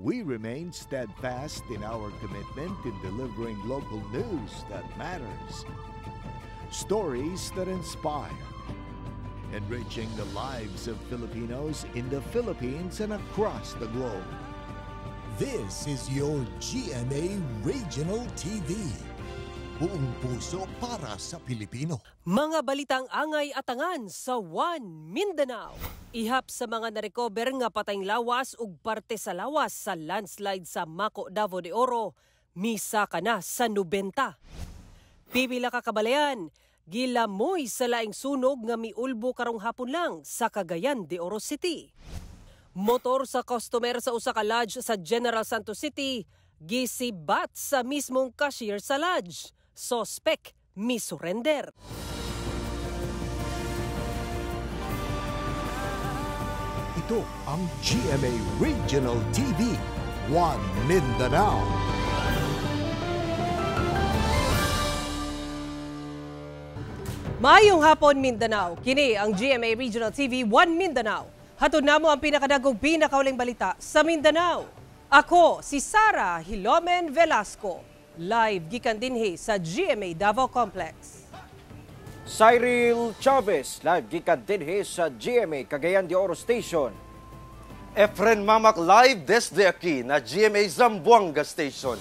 we remain steadfast in our commitment in delivering local news that matters, stories that inspire, enriching the lives of Filipinos in the Philippines and across the globe. This is your GMA Regional TV. Buong puso para sa Pilipino. Mga balitang angay at angan sa One Mindanao. Ihap sa mga narecover nga patayng lawas ug parte sa lawas sa landslide sa Maco, Davao de Oro, misa ka na sa 90. Pipila ka kabalayan, gilamoy sa laing sunog nga miulbo karong hapon lang sa Cagayan de Oro City. Motor sa customer sa usa ka lodge sa General Santos City, gisibat sa mismong cashier sa lodge. Sospek, misurrender. Ito ang GMA Regional TV, One Mindanao. Maayong hapon Mindanao. Kini ang GMA Regional TV, One Mindanao. Hatod namo ang pinakadagong pinakauling balita sa Mindanao. Ako si Sara Hilomen Velasco. Live gikan dinhi sa GMA Davao Complex. Cyril Chavez, live gikan dinhi sa GMA Cagayan de Oro Station. Efren Mamak live desde aquí na GMA Zamboanga Station.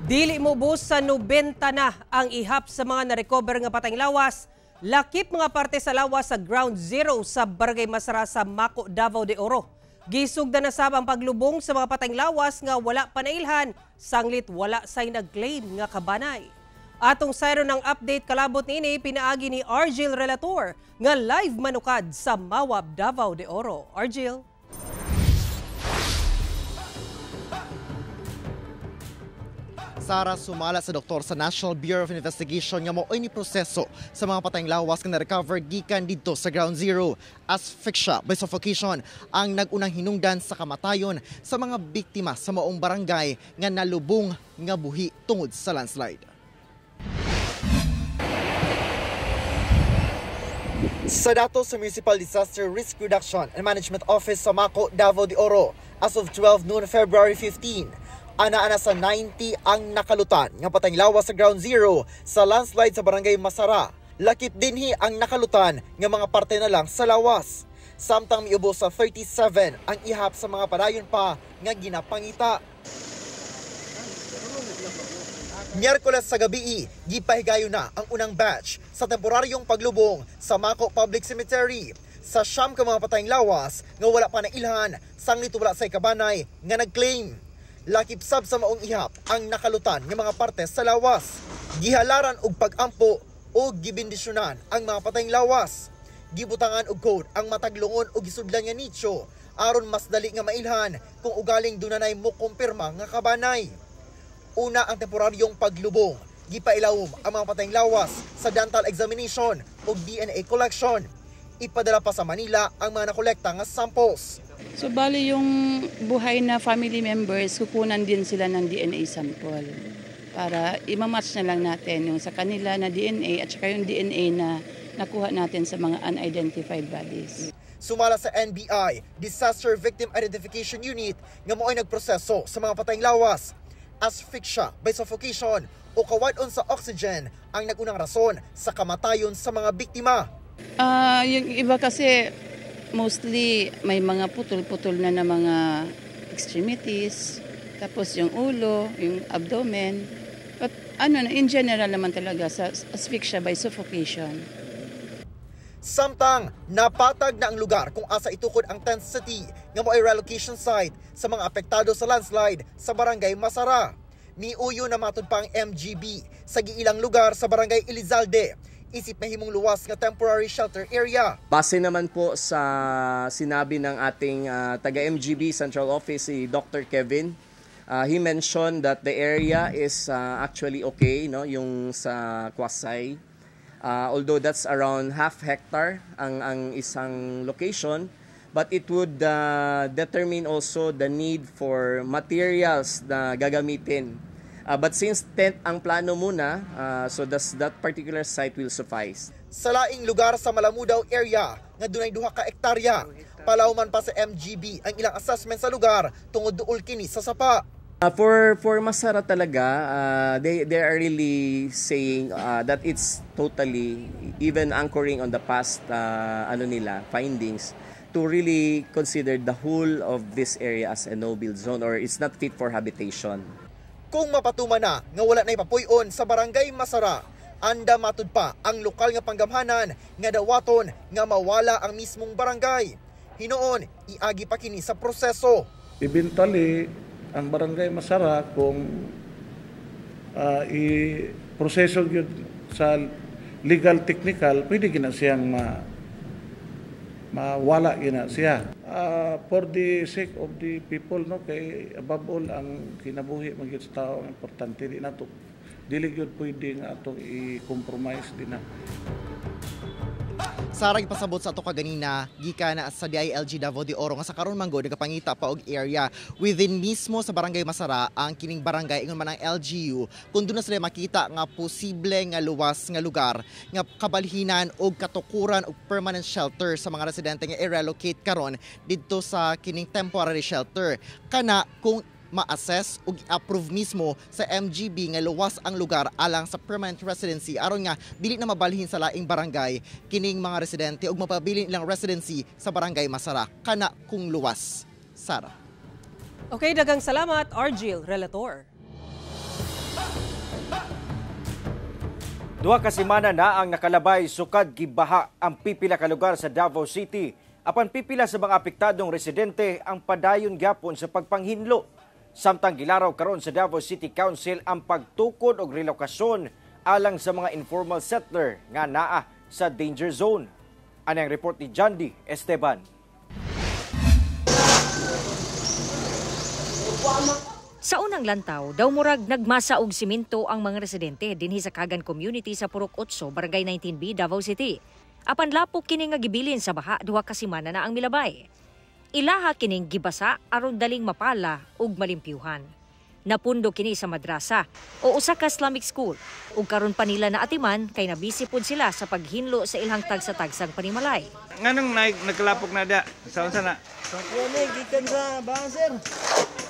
Dili mo bus sa 90 na ang ihap sa mga narecover nga patayng lawas. Lakip mga parte sa lawas sa Ground Zero sa Barangay Masara sa Maco, Davao de Oro. Gisugda na sab ang paglubong sa mga patayng lawas nga wala panailhan, sanglit wala say nag-claim nga kabanay. Atong sayro ng update kalabot niini pinaagi ni Argil Relator nga live manukad sa Mawab, Davao de Oro. Argil. Sara, sumala sa doktor sa National Bureau of Investigation nga mo'y ni proseso sa mga patayng lawas nga na-recover gikan dito sa Ground Zero. Asphyxia by suffocation ang nagunang hinungdan sa kamatayon sa mga biktima sa maong barangay nga nalubong nga buhi tungod sa landslide. Sa datos sa Municipal Disaster Risk Reduction and Management Office sa Maco, Davao de Oro, as of 12 noon February 15, ana-ana sa 90 ang nakalutan nga patayng lawas sa Ground Zero sa landslide sa Barangay Masara. Lakip dinhi ang nakalutan nga mga parte na lang sa lawas. Samtang miubos sa 37 ang ihap sa mga padayon pa nga ginapangita. Miyerkules sa gabi, gipahigayo na ang unang batch sa temporaryong paglubong sa Maco Public Cemetery. Sa siyam ka mga patayng lawas nga wala pa nailhan, sanglit wala sa kabanay nga nag-claim. Lakip sab sa maong ihap ang nakalutan ng mga parte sa lawas. Gihalaran og pag-ampo o gibindisyonan ang mga patayng lawas. Gibutangan og code ang mataglungon o gisudlan nga nicho aron mas dali nga mailhan kung ugaling dunanay mo kumpirma nga kabanay. Una ang temporaryong paglubong. Gipailawom ang mga patayng lawas sa dental examination o DNA collection. Ipadala pa sa Manila ang mga nakolekta nga samples. So bali yung buhay na family members, kukunan din sila ng DNA sample para imamatch na lang natin yung sa kanila na DNA at saka yung DNA na nakuha natin sa mga unidentified bodies. Sumala sa NBI, Disaster Victim Identification Unit, nga mo'y nagproseso sa mga patayng lawas. Asphyxia by suffocation o kawadon sa oxygen ang nagunang rason sa kamatayon sa mga biktima. Yung iba kasi mostly may mga putol-putol na mga extremities, tapos yung ulo, yung abdomen. But in general naman talaga sa asphyxia by suffocation. Samtang napatag na ang lugar kung asa itukod ang tent city nga mo'y relocation site sa mga apektado sa landslide sa Barangay Masara. Miuyo na matud pa ang MGB sa giilang lugar sa Barangay Elizalde. Isip mahimong luwas nga temporary shelter area. Base naman po sa sinabi ng ating taga-MGB Central Office, si Dr. Kevin, he mentioned that the area is actually okay, no, yung sa Kwasay. Although that's around half hectare ang isang location, but it would determine also the need for materials na gagamitin. But since tent ang plano muna, so that particular site will suffice. Sa laing lugar sa Malamudaw area nga dunay 2 ka hektarya, Palauman pa sa MGB ang ilang assessment sa lugar tungod duol kini sa sapa. For Masara talaga, they are really saying that it's totally, even anchoring on the past findings, to really consider the whole of this area as a no-build zone or it's not fit for habitation. Kung mapatuman na nga wala na ipapuyon sa barangay Masara, anda matud pa ang lokal nga panggamhanan nga dawaton nga mawala ang mismong barangay. Hinoon, iagi pa kini sa proseso. Eventually, ang barangay Masara kung i-proseso yun sa legal technical, pwede gina siyang mawala gina siya. For the sake of the people, no, kay above all ang kinabuhi magyud sa tao ang importante, di nato dili gyud pwede nga ato i-compromise din na. Sarang ipasabot sa ato kaganina, gikan na sa DILG Davao de Oro nga sa karon manggo nagapangita pa og area within mismo sa barangay Masara ang kining barangay ingon man ang LGU kun doon na sila makita nga posible nga luwas nga lugar nga kabalhinan og katukuran og permanent shelter sa mga residente nga i-relocate karon didto sa kining temporary shelter kana kung ma-assess ug approve mismo sa MGB nga luwas ang lugar alang sa permanent residency aron nga dili na mabalhin sa laing barangay kining mga residente ug mapabilin ilang residency sa barangay Masara kana kung luwas. Sara. Okay, daghang salamat Argil Relator. Duha ka semana na ang nakalabay sukad gibaha ang pipila ka lugar sa Davao City. Apan pipila sa mga apektadong residente ang padayon gyapon sa pagpanghinlo. Samtang gilaraw karon sa Davao City Council ang pagtukod og relokasyon alang sa mga informal settler nga naa sa danger zone. Ano ang report ni Jandy Esteban? Sa unang lantaw, daw murag nagmasa og simento ang mga residente dinhi sa Kagan Community sa Purok 8, Barangay 19B, Davao City. Apan lapok kini nga gibilin sa baha duha ka semana na ang milabay. Ilaha kining gibasa aron daling mapala ug malimpyuhan. Napundo kini sa madrasa o usa ka Islamic school ug karon pa nila na atiman kay nabisi pud sila sa paghinlo sa ilang tagsa-tagsang panimalay. Nganong nagkalapok na da? Saan na? Sa kuwani, gikan sa bahan, sir.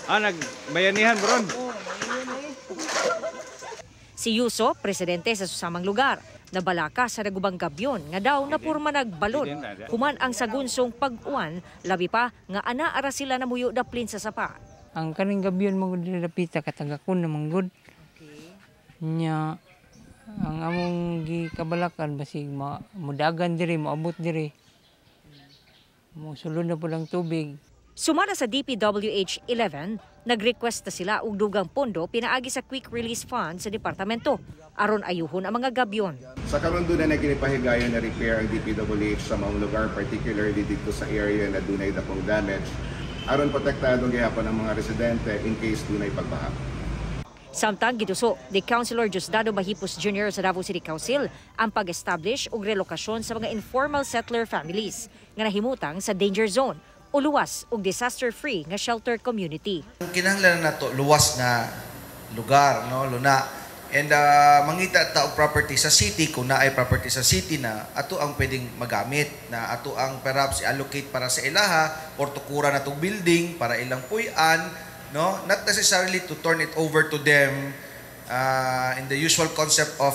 Nagbayanihan bron? Si Yuso, presidente sa susamang lugar, nabalaka sa nagubang gabyon nga daw napurma nagbalon human ang sagunsong pag-uwan labi pa nga anaara sila namuyo daplin sa sapa. Ang kaning gabyon mo gud dapita katagakon na manggod. Nya ang among gikabalakan basig mudagan diri moabot diri. Mo sulod na pulang tubig. Sumara sa DPWH 11, nag-request na sila og dugang pondo pinaagi sa Quick Release Fund sa departamento aron ayuhon ang mga gabyon. Sa karon doon na ginipahigayon na repair ang DPWH sa mga lugar, particularly dito sa area na dunay dapong damage, aron protektado gyapon ang mga residente in case dunay pagbaha. Samtang giduso ni Councilor Diosdado Bahipos Jr. sa Davao City Council ang pag-establish og relokasyon sa mga informal settler families nga nahimutang sa danger zone o luwas ug disaster-free nga shelter community. Kinahanglan na to luwas na lugar, no, luna. And mangita ta og property sa city kung naay property sa city na ato ang pwedeng magamit na ato ang perhaps i-allocate para sa ilaha or tukura na tong building para ilang puy-an, no, not necessarily to turn it over to them in the usual concept of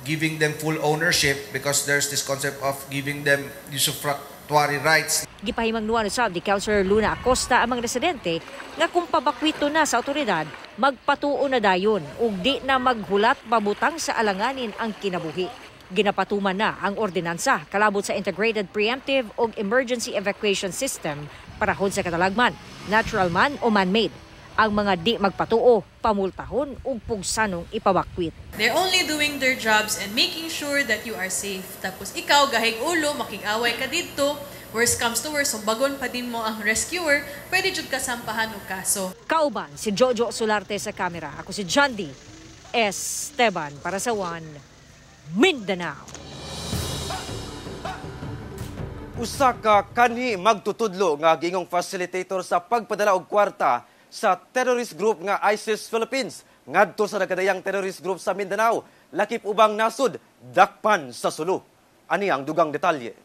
giving them full ownership because there's this concept of giving them usufructuary rights. Gipahimangnuan usab ni Councilor Luna Acosta ang mga residente nga kung pabakwito na sa otoridad, magpatuo na dayon ug di na maghulat mabutang sa alanganin ang kinabuhi. Ginapatuman na ang ordinansa kalabot sa Integrated Preemptive ug Emergency Evacuation System parahon sa katalagman, natural man o man-made. Ang mga di magpatuo, pamultahon ug pugsanong ipabakwit. They're only doing their jobs and making sure that you are safe. Tapos ikaw, gahig ulo, makig-away ka dito. Worst comes to worst, so bagon pa din mo ang rescuer, pwede jud ka sampahan og kaso. Kauban si Jojo Solarte sa kamera. Ako si Jandy Esteban para sa One Mindanao. Usa ka kanhi magtutudlo nga gingong facilitator sa pagpadala og kwarta sa terrorist group nga ISIS Philippines ngadto sa nagadayang terrorist group sa Mindanao, lakip ubang nasud dakpan sa Sulu. Ani ang dugang detalye.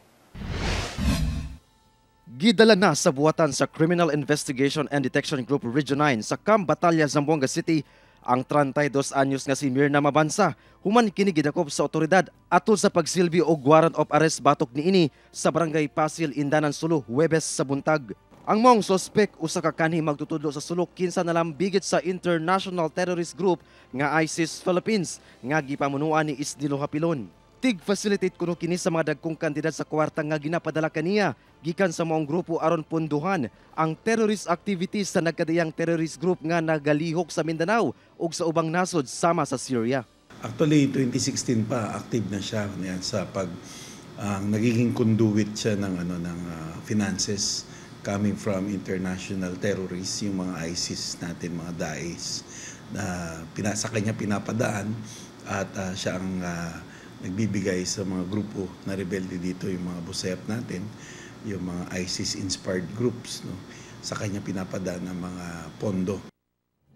Gidala na sa buwatan sa Criminal Investigation and Detection Group Region 9 sa Camp Batalya, Zamboanga City ang 32 anyos nga si Mirna Mabansa human kini gidakop sa otoridad atol sa pagsilbi og warrant of arrest batok niini sa Barangay Pasil, Indanan, Sulu, Huwebes sa buntag. Ang mong sospek usa ka kanhi magtutudlo sa sulok kinsa nalambigit sa International Terrorist Group nga ISIS Philippines nga gipamunuan ni Isnilo Hapilon. Tig-facilitate kuno kini sa mga dagkong kandidat sa kwarta nga ginapadala kaniya gikan sa maong grupo aron punduhan ang terrorist activities sa nagkadayang terrorist group nga nagalihok sa Mindanao ug sa ubang nasod sama sa Syria. Actually, 2016 pa active na siya sa pag nagiging conduit siya ng finances coming from international terrorists, yung mga ISIS natin, mga Daesh na sa kanya pinapadaan at siya ang nagbibigay sa mga grupo na rebelde dito, yung mga busayap natin, yung mga ISIS-inspired groups, no? Sa kanya pinapadaan ng mga pondo.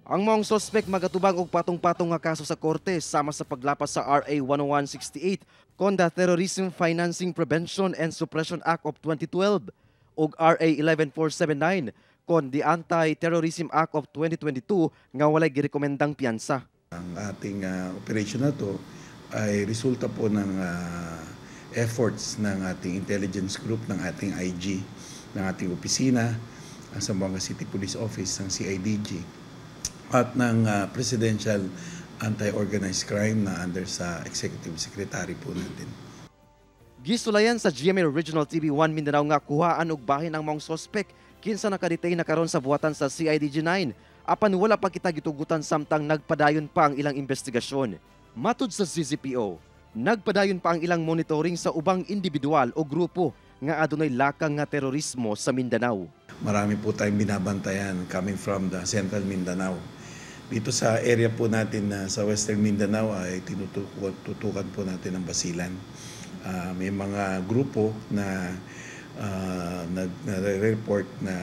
Ang mga suspect magatubang og patong-patong nga kaso sa korte sama sa paglapas sa RA 10168 kon the Terrorism Financing Prevention and Suppression Act of 2012 ug RA 11479 kon the Anti-Terrorism Act of 2022 nga walay girekomendang piyansa. Ang ating operation na to ay resulta po ng efforts ng ating intelligence group, ng ating IG, ng ating opisina, ang Zamboanga City Police Office, ng CIDG, at ng Presidential Anti-Organized Crime na under sa Executive Secretary po natin. Gisulayan sa GMA Regional TV 1 Mindanao nga kuhaan og bahin ang mga suspect kinsa nakadetain na karon sa buwatan sa CIDG 9 apan wala pa kita gitugutan samtang nagpadayon pa ang ilang investigasyon. Matud sa CCPO, nagpadayon pa ang ilang monitoring sa ubang individual o grupo nga adunay lakang nga terorismo sa Mindanao. Marami po tayong binabantayan coming from the Central Mindanao. Dito sa area po natin sa Western Mindanao ay tinututukan po natin ang Basilan. May mga grupo na nagre-report na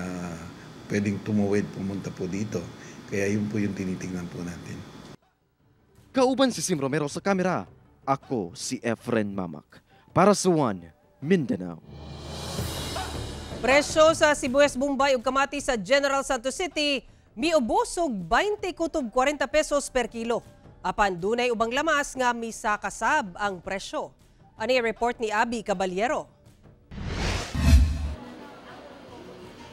pwedeng tumuwid pumunta po dito. Kaya yun po yung tinitingnan po natin. Kauban si Sim Romero sa kamera. Ako si Efren Mamak. Para sa One Mindanao. Presyo sa sibuyas Bombay ug kamati sa General Santos City miubos og 20 kutob 40 pesos per kilo. Apan dunay ubang lamas nga misakasab ang presyo. Ani report ni Abby Caballero.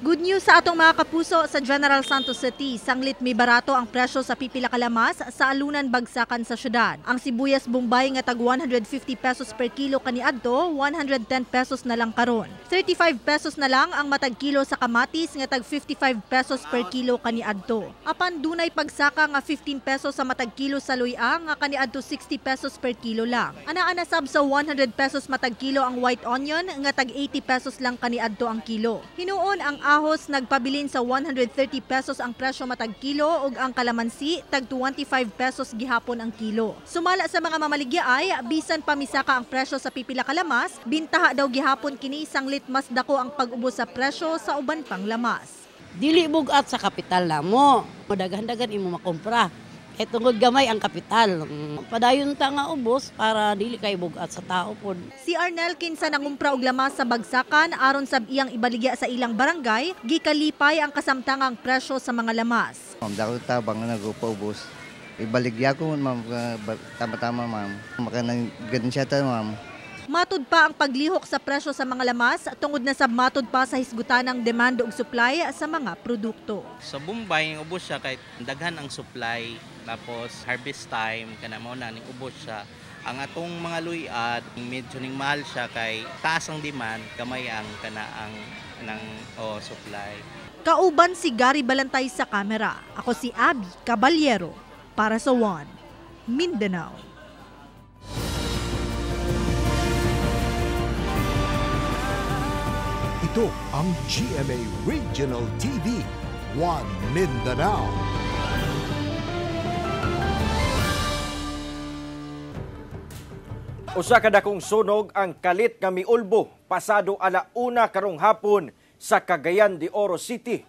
Good news sa atong mga kapuso sa General Santos City. Sanglit mi barato ang presyo sa pipila ka lamas sa alunan bagsakan sa syudad. Ang sibuyas Bombay nga tag 150 pesos per kilo kaniadto, 110 pesos na lang karon. 35 pesos na lang ang matag kilo sa kamatis nga tag 55 pesos per kilo kaniadto. Apan dunay pagsaka nga 15 pesos sa matag kilo sa luya nga kaniadto 60 pesos per kilo lang. Ana-ana sab sa 100 pesos matag kilo ang white onion nga tag 80 pesos lang kaniadto ang kilo. Hinuon ang ahos nagpabilin sa 130 pesos ang presyo matag kilo ug ang kalamansi tag 25 pesos gihapon ang kilo. Sumala sa mga mamaligya ay bisan pamisaka ang presyo sa pipila ka lamas, bintaha daw gihapon kini sanglit mas dako ang pag-ubos sa presyo sa uban pang lamas. Dili bugat sa kapital namo, daghan-daghan imo makompra. Kay tungod gamay ang kapital. Padayon ta nga ubos para dili kay bugat sa tao pod. Si Arnel kinsa nangumpra og lamas sa bagsakan aron sab iyang ibaligya sa ilang barangay, gikalipay ang kasamtangang presyo sa mga lamas. Ma'am, dako tabang na nagpaubos. Ibaligya ko ma'am, tama-tama ma'am. Makanang gansya ta ma'am. Matud pa ang paglihok sa presyo sa mga lamas tungod na sa matud pa sa hisgutan ng demand ug supply sa mga produkto. Sa Bombay, ubos siya kay daghan ang supply, tapos harvest time, kana mo na ning ubos siya. Ang atong mga luyad, medyo ning mahal siya kay taas ang demand, kamay ang kanaang ng supply. Kauban si Gary Balantay sa kamera. Ako si Abby Caballero para sa One Mindanao. Ito ang GMA Regional TV, One Mindanao. Usa ka dakong sunog ang kalit nga miulbo pasado alauna karong hapon sa Cagayan de Oro City.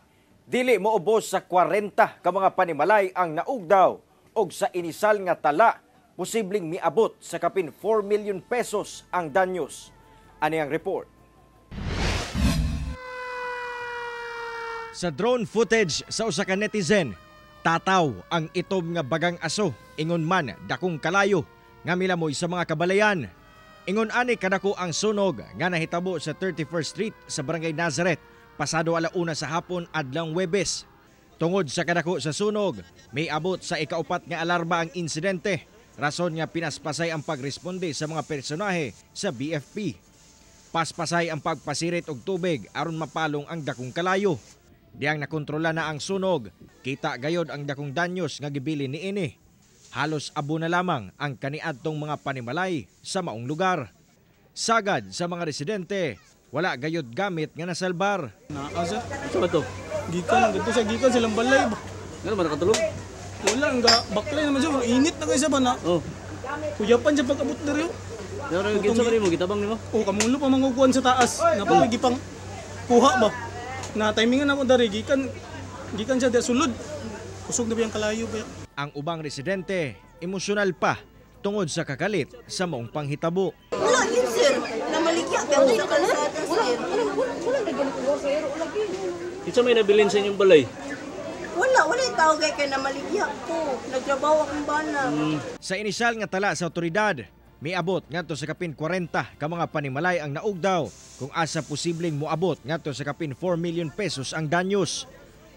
Dili moubos sa 40 ka mga panimalay ang naugdaw og sa inisal nga tala posibleng miabot sa kapin 4 million pesos ang danyos. Ani ang report. Sa drone footage sa usa ka netizen, tataw ang itom nga bagang aso ingon man dakong kalayo nga milamoy sa mga kabalayan. Ingon ani kadako ang sunog nga nahitabo sa 31st Street sa Barangay Nazareth pasado 1:00 sa hapon adlang Huwebes. Tungod sa kadako sa sunog, may abot sa ikaupat nga alarma ang insidente, rason nga pinaspasay ang pagresponde sa mga personahe sa BFP. Paspasay ang pagpasirit og tubig aron mapalong ang dakong kalayo. Diyang nakontrola na ang sunog, kita gayod ang dakong danyos nga gibilin niini. Halos abo na lamang ang kaniadtong mga panimalay sa maong lugar. Sagad sa mga residente, wala gayod gamit nga nasalbar. Asa ba to? Gikan silang balay ba? Ngano ba nakatulog? Wala nga baklay naman siya, init na kayo sa bana. Oh. Kuyapan siya pag-abot diri. Pero ginsa mo gitabang nimo? Oh, kamulo pa mangukuan sa taas. Napapagi pang kuha ba? Na timingan ako dari gikan siya sulod. Kusog na biyang kalayo ba? Ang ubang residente emosyonal pa tungod sa kakalit sa maong panghitabo. Wala yun sir, namaligya ka sa kalsada sir. Isa may nabilin sa inyong balay? Wala yung tao kay namaligya ko. Nagtrabaho akong bana. Sa inisyal nga tala sa otoridad, may abot ngadto sa kapin 40 ka mga panimalay ang naugdaw kung asa posibleng moabot ngadto sa kapin 4 million pesos ang danyos.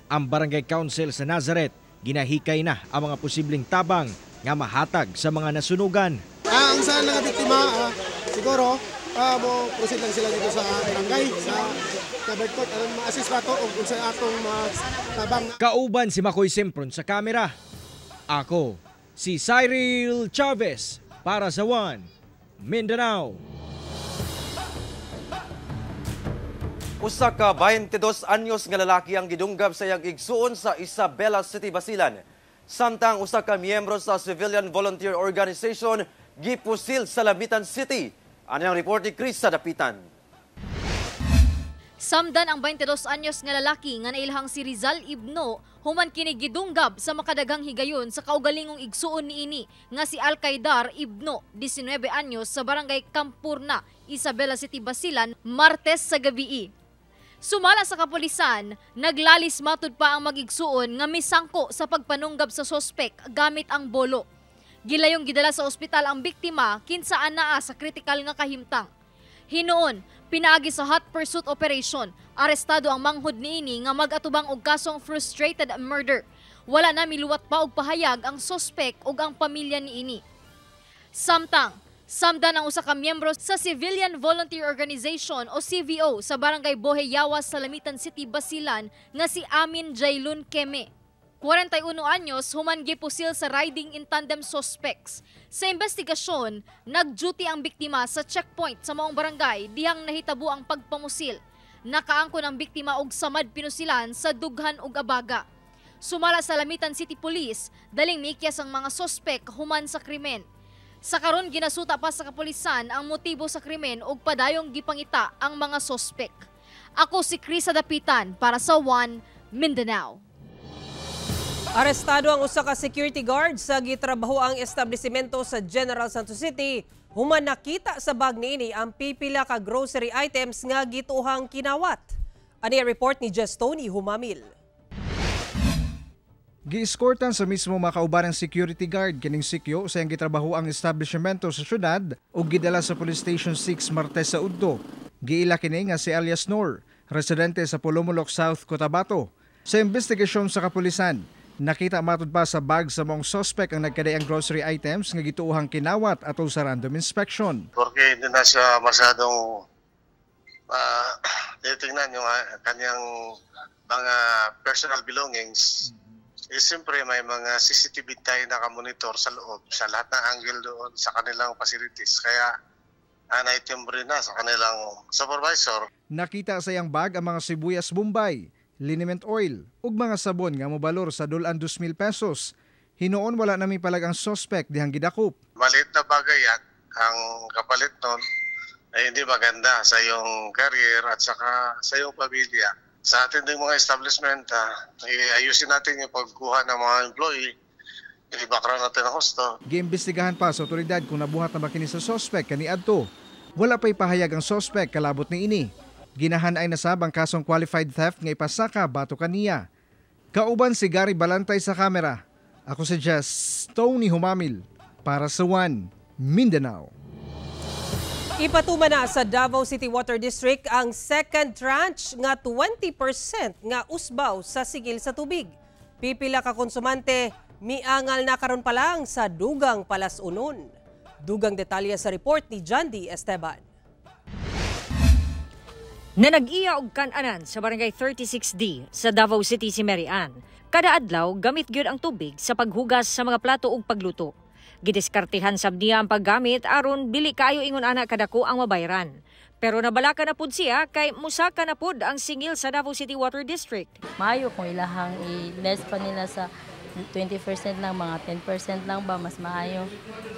Ang Barangay Council sa Nazareth ginahikay na ang mga posibleng tabang nga mahatag sa mga nasunugan. Ang saan nga biktima, siguro mo proceed lang sila dito sa barangay sa Tabertot aron ma-assist pa to kung sa atong tabang. Kauban si Makoy Sempron sa kamera. Ako si Cyril Chavez para sa One Mindanao. Usa ka 22 anyos nga lalaki ang gidunggab sa iyang igsuon sa Isabela City, Basilan. Samtang usa ka miyembro sa Civilian Volunteer Organization gipusil sa Lamitan City. Ano ang report ni Chris sa Dapitan? Samdan ang 22 anyos nga lalaki nga nailhang si Rizal Ibno human kini gidunggab sa makadaghang higayon sa kaugalingong igsuon niini nga si Alcaidar Ibno, 19 anyos sa Barangay Campurna, Isabela City, Basilan, Martes sa gabi. Sumala sa kapulisan, naglalis matud pa ang mag-igsuon nga misangko sa pagpanunggab sa sospek gamit ang bolo. Gilayong gidala sa ospital ang biktima kinsaan naa sa kritikal nga kahimtang. Hinuon, pinaagi sa hot pursuit operation, arestado ang manghud niini nga mag-atubang og kasong frustrated murder. Wala na miluwat pa og pahayag ang sospek ug ang pamilya niini. Samdan ang usa ka miyembro sa Civilian Volunteer Organization o CVO sa Barangay Bohey Yawas sa Lamitan City, Basilan nga si Amin Jailun Keme. 41 anyos human gipusil sa riding in tandem suspects. Sa investigasyon, nag-duty ang biktima sa checkpoint sa maong barangay dihang nahitabo ang pagpamusil. Nakaangkon ang biktima og samad pinusilan sa dughan ug abaga. Sumala sa Lamitan City Police, daling mikyas ang mga suspek human sa krimen. Sa karon ginasuta pa sa kapulisan ang motibo sa krimen ug padayong gipangita ang mga sospek. Ako si Chris Dapitan para sa One Mindanao. Arestado ang usa ka security guard sa gitrabaho ang establisimento sa General Santos City. Human nakita sa bag niini ang pipila ka grocery items nga gituhang kinawat. Ani report ni Jess Tony Humamil. Gi-escortan sa mismo makaubarang security guard kining sikyo sa iyang gitrabaho ang establishmento sa syudad ug gidala sa Police Station 6 Martes sa Udto. Giila kini nga si alias Nor, residente sa Pulumulok South, Cotabato. Sa investigasyon sa kapulisan, nakita matud pa sa bag sa mong suspect ang nagkadayang grocery items nga gituuhang kinawat atol sa random inspection. Porque hindi na siya masyadong titingnan yung kanyang mga personal belongings. Siyempre may mga CCTV tayo nakamonitor sa loob, sa lahat ng angle doon sa kanilang facilities. Kaya naitimbre na sa kanilang supervisor. Nakita sa iyang bag ang mga sibuyas Bombay, liniment oil ug mga sabon nga mobalor sa dulan 2,000 pesos. Hinuon wala nami palag ang suspect dihang gidakop. Maliit na bagay yan. Ang kapalit nun ay hindi maganda sa iyong career at saka sa iyong pamilya. Sa ating mga establishment, ayusin natin yung pagkuha ng mga employee. I-background natin ang husto. Giimbestigahan pa sa otoridad kung nabuhat na ba kini sa suspect kaniadto. Wala pa'y pahayag ang suspect kalabot ni ini. Ginahanay na sab ang kasong qualified theft nga ipasaka bato kaniya. Kauban si Gary Balantay sa kamera. Ako si Jess Tony Humamil para sa One Mindanao. Ipatuman na sa Davao City Water District ang second tranche nga 20% nga usbaw sa sigil sa tubig. Pipila ka konsumante miangal na karon pa lang sa dugang Palasunon. Dugang detalye sa report ni John D. Esteban. Na nag-iya og kan-anan sa barangay 36D sa Davao City si Mary Ann. Kada adlaw gamit gyud ang tubig sa paghugas sa mga plato ug pagluto. Gidiskartehan sab niya ang paggamit aron dili kaayo ingon ana kadako ang mabayaran. Pero nabalaka na pud siya kay musaka na pud ang singil sa Davao City Water District. Maayo kung ilahang i-less pa nila sa 20% lang, mga 10% lang ba, mas maayo.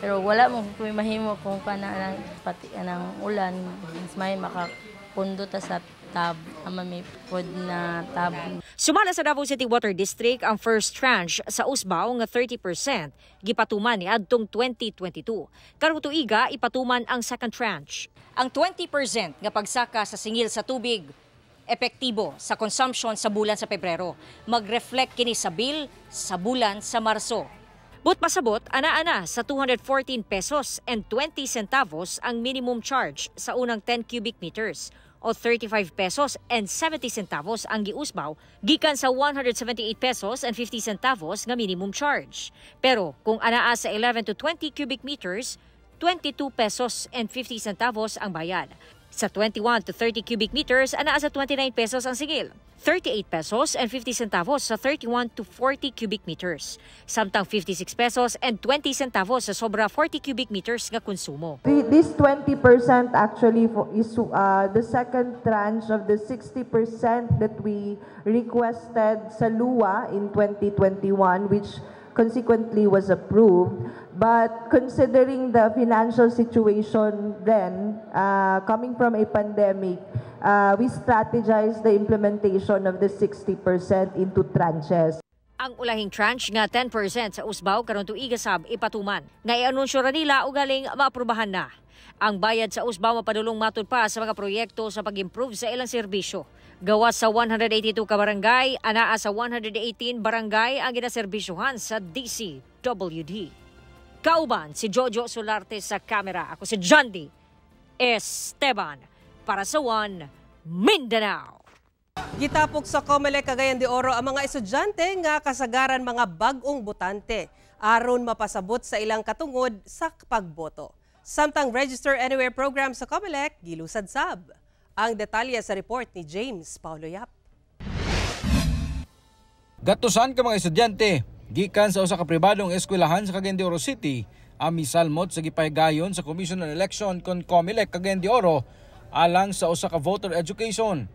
Pero wala mo kung mahimo kung kanang pati anang ulan, mas may makapundo ta sa tab, ama may pod na tab. Sumala sa Davao City Water District ang first tranche sa usbaw nga 30%, gipatuman ni adtong 2022. Karong tuiga ipatuman ang second tranche. Ang 20% nga pagsaka sa singil sa tubig epektibo sa consumption sa bulan sa Pebrero. Mag-reflect kini sa bill sa bulan sa Marso. But pasabot, ana-ana sa 214 pesos and 20 centavos ang minimum charge sa unang 10 cubic meters o 35 pesos and 70 centavos ang giusbaw gikan sa 178 pesos and 50 centavos nga minimum charge. Pero kung anaa sa 11 to 20 cubic meters, 22 pesos and 50 centavos ang bayad. Sa 21 to 30 cubic meters, anaa sa 29 pesos ang sigil. 38 pesos and 50 centavos sa 31 to 40 cubic meters. Samtang 56 pesos and 20 centavos sa sobra 40 cubic meters nga konsumo. This 20% actually is the second tranche of the 60% that we requested sa LUA in 2021, which consequently was approved. But considering the financial situation then, coming from a pandemic, we strategized the implementation of the 60% into tranches. Ang ulahing tranche nga 10% sa usbaw karon tuiga sab ipatuman. Nga i-anunsyo ra nila og galing maaprubahan na. Ang bayad sa usbaw mapadulong matud pa sa mga proyekto sa pag-improve sa ilang serbisyo. Gawas sa 182 ka barangay, anaa sa 118 barangay ang ginaserbisyohan sa DCWD. Kauban si Jojo Solarte sa kamera. Ako si John D. Esteban para sa One Mindanao. Gitapok sa Comelec Cagayan de Oro ang mga estudyante nga kasagaran mga bag-ong botante aron mapasabot sa ilang katungod sa pagboto. Samtang Register Anywhere program sa Comelec gilusad sab. Ang detalye sa report ni James Paulo Yap. Gatusan ka mga estudyante, gikan sa usa ka pribadong eskwelahan sa Cagayan de Oro City, ang misalmot sa gipahigayon sa Commission on Election kon Comelec Cagayan de Oro alang sa usa ka voter education.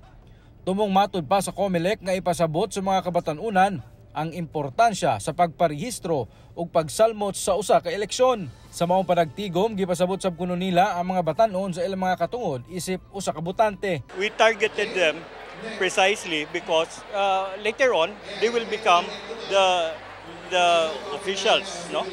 Tumong matud pa sa Comelec nga ipasabot sa mga kabatan-unan ang importansya sa pagparehistro ug pagsalmot sa usa ka eleksyon. Sa maong panagtigom, gipasabot sab kuno nila ang mga batanon sa ilang mga katungod isip usa ka botante. We targeted them precisely because later on they will become the officials, no?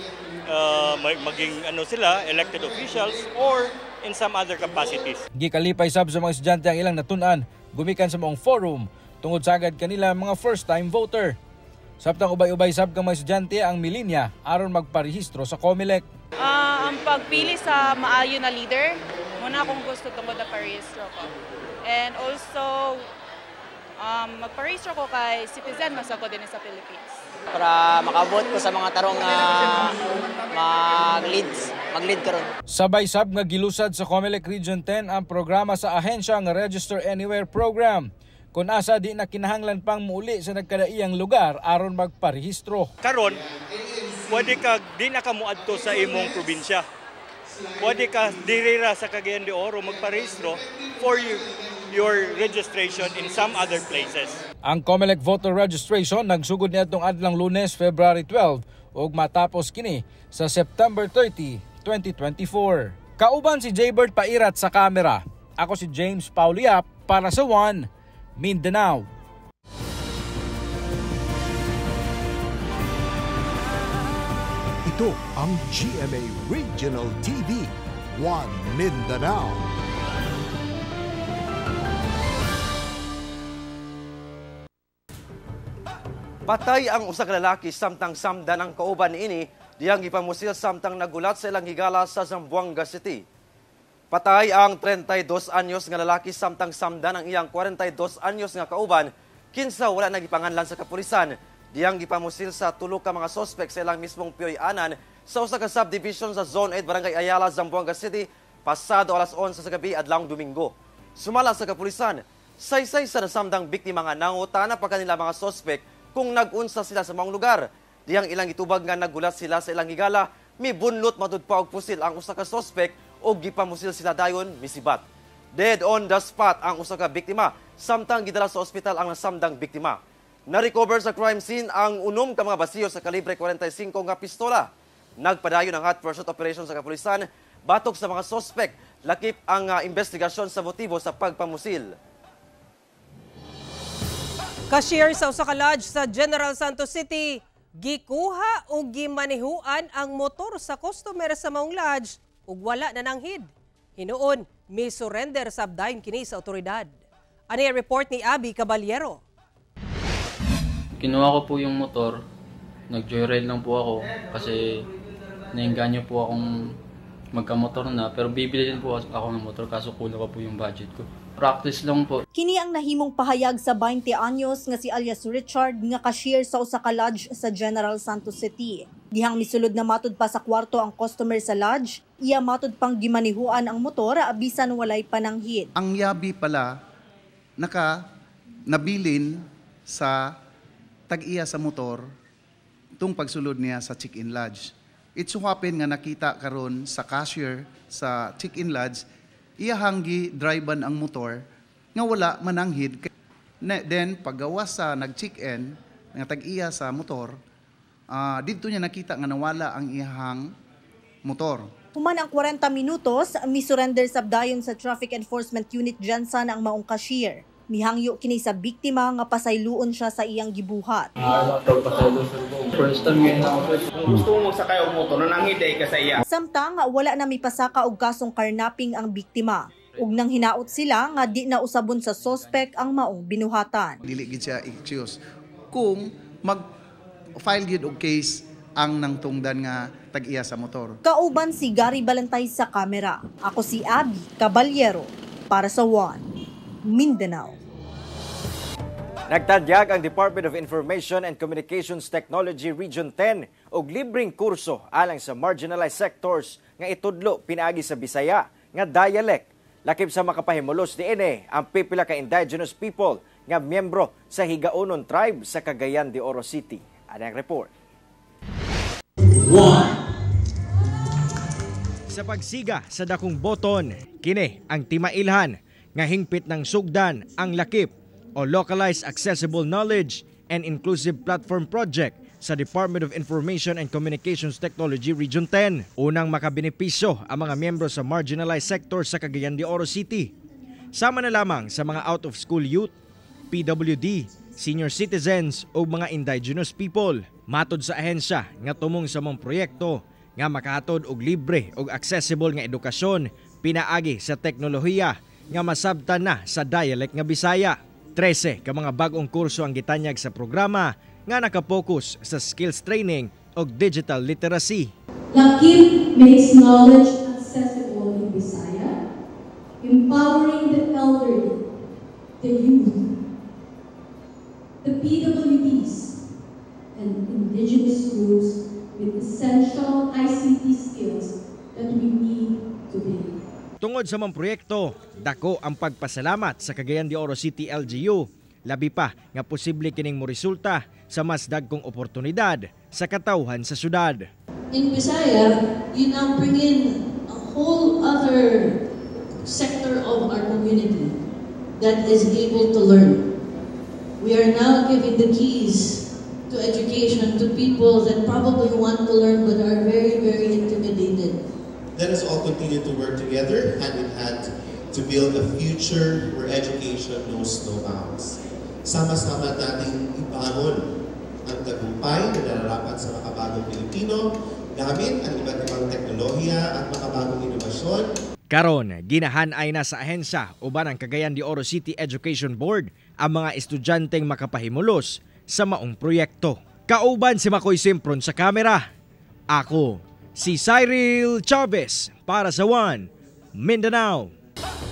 Maging sila, elected officials or in some other capacities. Gikalipay sab sa mga estudyante ang ilang natunan gumikan sa maong forum tungod sagad kanila mga first-time voter. Sabtang ubay-ubay sab ka mga estudyante ang milinya aron magparehistro sa Comelec. Ang pagpili sa maayo na leader, muna akong gusto tungkol na parehistro ko. And also, magparehistro ko kay citizen masako din sa Philippines. Para makabot ko sa mga tarong mag-lead karon. Sabay sab nga gilusad sa Comelec Region 10 ang programa sa ahensya nga Register Anywhere program. Kung asa di na kinahanglan pang muuli sa nagkadaiyang lugar aron magparehistro. Karon, pwede ka di na ka muadto sa imong probinsya. Pwede ka dirira sa Cagayan de Oro magparehistro for your registration in some other places. Ang Comelec voter registration nagsugod niadtong adlang Lunes, February 12 ug matapos kini sa September 30, 2024. Kauban si Jaybert Pairat sa kamera. Ako si James Paulo Yap para sa One Mindanao. Ito ang GMA Regional TV, One Mindanao. Patay ang usa ka lalaki samtang samdan ang kauban niini diyang gipamusil samtang nagulat sa ilang higala sa Zamboanga City. Patay ang 32 anyos nga lalaki samtang samdan ang iyang 42 anyos nga kauban kinsa wala nagipanganlan sa kapulisan diyang gipamusil sa tulo ka mga sospek sa ilang mismong piyoy-anan sa usa ka subdivision sa Zone 8 Barangay Ayala, Zamboanga City pasado alas 11 sa gabi adlawng Domingo. Sumala sa kapulisan, saysay sa nasamdang biktima nga nangutana pa kanila mga sospek kung nag-unsa sila sa maong lugar. Diyang ilang itubag nga nagulat sila sa ilang higala, mibunlot matud pa og pusil ang usa ka sospek o gipamusil sila dayon misibat. Dead on the spot ang usa ka biktima, samtang gidala sa ospital ang nasamdang biktima. Na-recover sa crime scene ang unom ka mga basiyo sa kalibre 45 nga pistola. Nagpadayon ang hot pursuit operation sa kapulisan, batok sa mga sospek, lakip ang investigasyon sa motibo sa pagpamusil. Cashier sa usa ka lodge sa General Santos City, gikuha o gimanihuan ang motor sa customer sa maong lodge ug wala na nanghid. Hinuon, mi-surrender sabdayon kini sa otoridad. Ani ang report ni Abby Caballero. Kinuha ko po yung motor, nag-joyride lang po ako kasi nainganyo po akong magkamotor na, pero bibili din po ako ng motor kaso kulang pa po yung budget ko. Practice lang po. Kini ang nahimong pahayag sa 20 anyos nga si alias Richard nga cashier sa usa ka lodge sa General Santos City. Dihang misulod na matud pa sa kwarto ang customer sa lodge, iya matud pang gimanihuan ang motor bisan walay pananghid. Ang yabi pala nabilin sa tag-iya sa motor tung pagsulod niya sa check-in lodge. It so happen nga nakita karon sa cashier sa check-in lodge, iyahang gi-drivean ang motor nga wala mananghid. Then paggawas sa nag-check-in nga tag-iya sa motor, dito niya nakita nga nawala ang iyahang motor. Human ang 40 minutos, misurrender sabdayon sa Traffic Enforcement Unit Jansan ang maong cashier. Mihangyo kini sa biktima nga pasayloon siya sa iyang gibuhat. First time ngayon ako. Gusto mo magsakay og motor, nanangiday ka sa iya. Samtang wala na mipasaka og kasong carnapping ang biktima. Ug nang hinaot sila nga di na usabon sa sospek ang maong binuhatan. Dili gid siya excuse kung mag-file gid og case ang nangtungdan nga tag-iya sa motor. Kauban si Gary Balantay sa kamera. Ako si Abby Caballero para sa One Mindanao. Nagtadyag ang Department of Information and Communications Technology Region 10 og libreng kurso alang sa marginalized sectors nga itudlo pinaagi sa Bisaya nga dialect. Lakip sa makapahimulos diini ang pipila ka indigenous people nga miyembro sa Higaonon tribe sa Cagayan de Oro City. Ano ang report? Sa pagsiga sa dakong boton, kini ang timailhan nga hingpit ng sugdan ang lakip o Localized Accessible Knowledge and Inclusive Platform Project sa Department of Information and Communications Technology Region 10. Unang makabenepisyo ang mga miyembro sa marginalized sector sa Cagayan de Oro City. Sama na lamang sa mga out-of-school youth, PWD, senior citizens o mga indigenous people. Matod sa ahensya nga tumong sa mga proyekto nga makahatod og libre og accessible nga edukasyon pinaagi sa teknolohiya nga masabtan na sa dialect nga Bisaya. 13 ka mga bagong kurso ang gitanyag sa programa nga nakapokus sa skills training o digital literacy. Lakip makes knowledge accessible in Bisaya, empowering the elderly, the youth, the PWDs, and indigenous groups with essential ICT skills that we need today. Tungod sa mga proyekto, dako ang pagpasalamat sa Cagayan de Oro City LGU. Labi pa nga posible kining moresulta sa mas dagkong oportunidad sa katawhan sa syudad. In Bisaya, you now bring in a whole other sector of our community that is able to learn. We are now giving the keys to education to people that probably want to learn but are very, very intimidated. Let us all continue to work together, hand in hand, to build a future where education knows no bounds. Sama-sama nating ibangon ang tagumpay na nararapat sa makabagong Pilipino gamit ang iba't ibang teknolohiya at makabagong inobasyon. Karon, ginahanay na sa ahensya uban ang Cagayan de Oro City Education Board ang mga estudyanteng makapahimulos sa maong proyekto. Kauban si Makoy Simpron sa kamera. Ako, si Cyril Chavez para sa One Mindanao.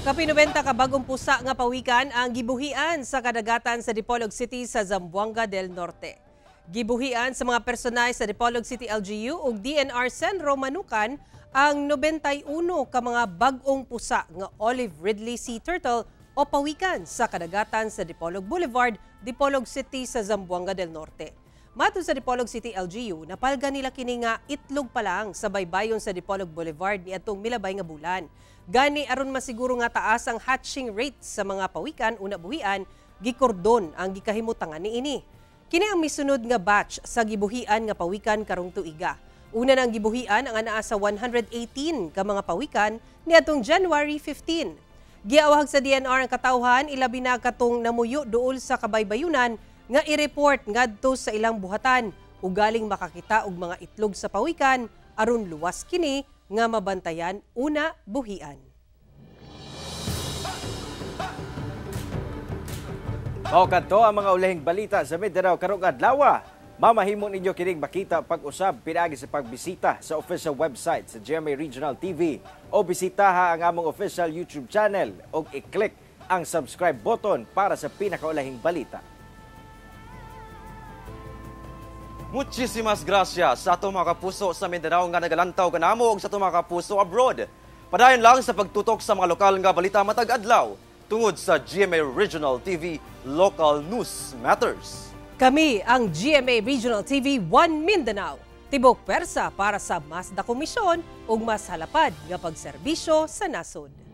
Kapinubenta ka bagong pusa nga pawikan ang gibuhian sa kadagatan sa Dipolog City sa Zamboanga del Norte. Gibuhian sa mga personay sa Dipolog City LGU ug DNR Senro Manukan ang 91 ka mga bagong pusa nga olive ridley sea turtle o pawikan sa kadagatan sa Dipolog Boulevard, Dipolog City sa Zamboanga del Norte. Matod sa Dipolog City LGU, napalga nila kini nga itlog pa lang sa baybayon sa Dipolog Boulevard niadtong milabay nga bulan. Gani aron masiguro nga taas ang hatching rate sa mga pawikan una buhian, gikordon ang gikahimutangan niini. Kini ang misunod nga batch sa gibuhian nga pawikan karong tuiga. Una nang gibuhian ang anaa sa 118 ka mga pawikan niadtong January 15. Giawhag sa DNR ang katawhan ilabi na katong namuyo duol sa kabaybayunan nga i-report ngadto sa ilang buhatan ugaling makakita og mga itlog sa pawikan aron luwas kini nga mabantayan una buhian. Mao kadto ang mga ulahing balita sa Mindanao karong adlaw. Mamahimong ninyo kining makita pag-usab pinaagi sa pagbisita sa official website sa GMA Regional TV o bisitaha ang among official YouTube channel o i-click ang subscribe button para sa pinakaulahing balita. Muchísimas gracias sa atong mga kapuso sa Mindanao nga nagalantaw kanamo ug sa atong mga kapuso abroad. Padayon lang sa pagtutok sa mga lokal nga balita matag adlaw tungod sa GMA Regional TV Local News Matters. Kami ang GMA Regional TV One Mindanao. Tibok persa para sa mas dakumisyon ug mas halapad nga pagserbisyo sa nasod.